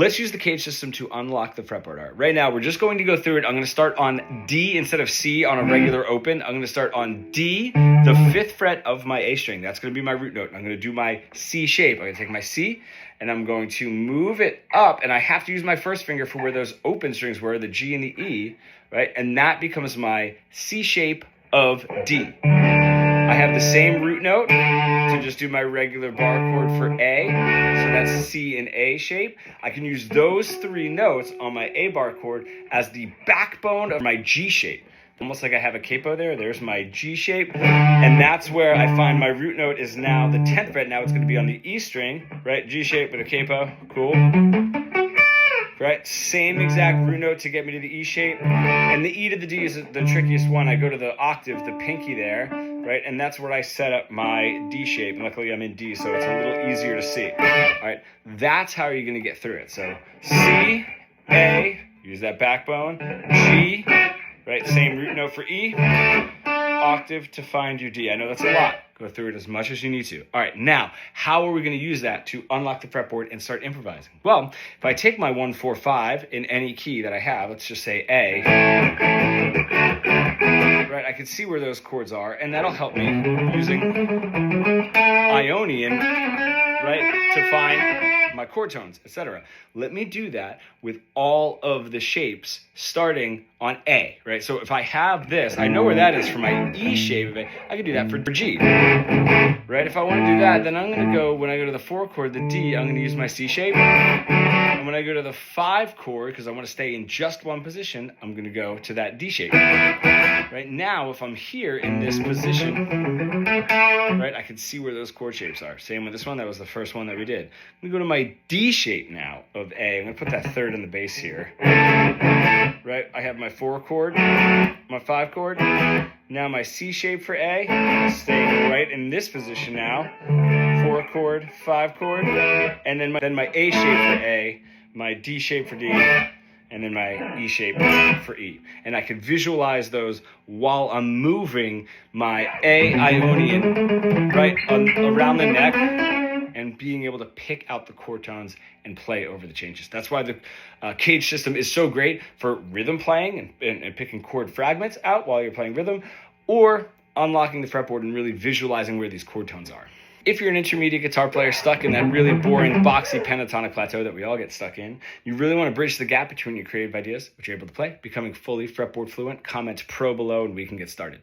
let's use the CAGED system to unlock the fretboard. All right, right now we're just going to go through it. I'm going to start on D instead of C on a regular open. I'm going to start on D, the 5th fret of my A string. That's going to be my root note. And I'm going to do my C shape. I'm going to take my C and I'm going to move it up, and I have to use my first finger for where those open strings were, the G and the E, right? And that becomes my C shape of D. I have the same root note to just do my regular bar chord for A, so that's C and A shape. I can use those 3 notes on my A bar chord as the backbone of my G shape. Almost like I have a capo there. There's my G shape, and that's where I find my root note is now the 10th fret. Now it's going to be on the E string, right? G shape with a capo, cool. Right, same exact root note to get me to the E shape, and the E to the D is the trickiest one. I go to the octave, the pinky there, right, and that's where I set up my D shape. And luckily I'm in D, so it's a little easier to see. All right, that's how you're going to get through it. So C, A, use that backbone, G, right, same root note for E, octave to find your D. I know that's a lot. Go through it as much as you need to. All right, now, how are we going to use that to unlock the fretboard and start improvising? Well, if I take my 1, 4, 5 in any key that I have, let's just say A, right, I can see where those chords are, and that'll help me using Ionian, right, to find my chord tones, etc. Let me do that with all of the shapes starting on A, right? So if I have this, I know where that is for my E shape of it. I can do that for G, right? If I want to do that, then I'm going to go, when I go to the 4 chord, the D, I'm going to use my C shape. And when I go to the 5 chord, because I want to stay in just one position, I'm going to go to that D shape. Right now, if I'm here in this position, right, I can see where those chord shapes are. Same with this one. That was the first one that we did. I'm going to go to my D shape now of A. I'm going to put that 3rd in the bass here. Right, I have my 4 chord, my 5 chord. Now my C shape for A, staying right in this position now. 4 chord, 5 chord, and then my A shape for A, my D shape for D, and then my E shape for E. And I can visualize those while I'm moving my A Ionian right around the neck and being able to pick out the chord tones and play over the changes. That's why the CAGED system is so great for rhythm playing and picking chord fragments out while you're playing rhythm, or unlocking the fretboard and really visualizing where these chord tones are. If you're an intermediate guitar player stuck in that really boring, boxy pentatonic plateau that we all get stuck in, you really want to bridge the gap between your creative ideas, which you're able to play, becoming fully fretboard fluent, comment pro below and we can get started.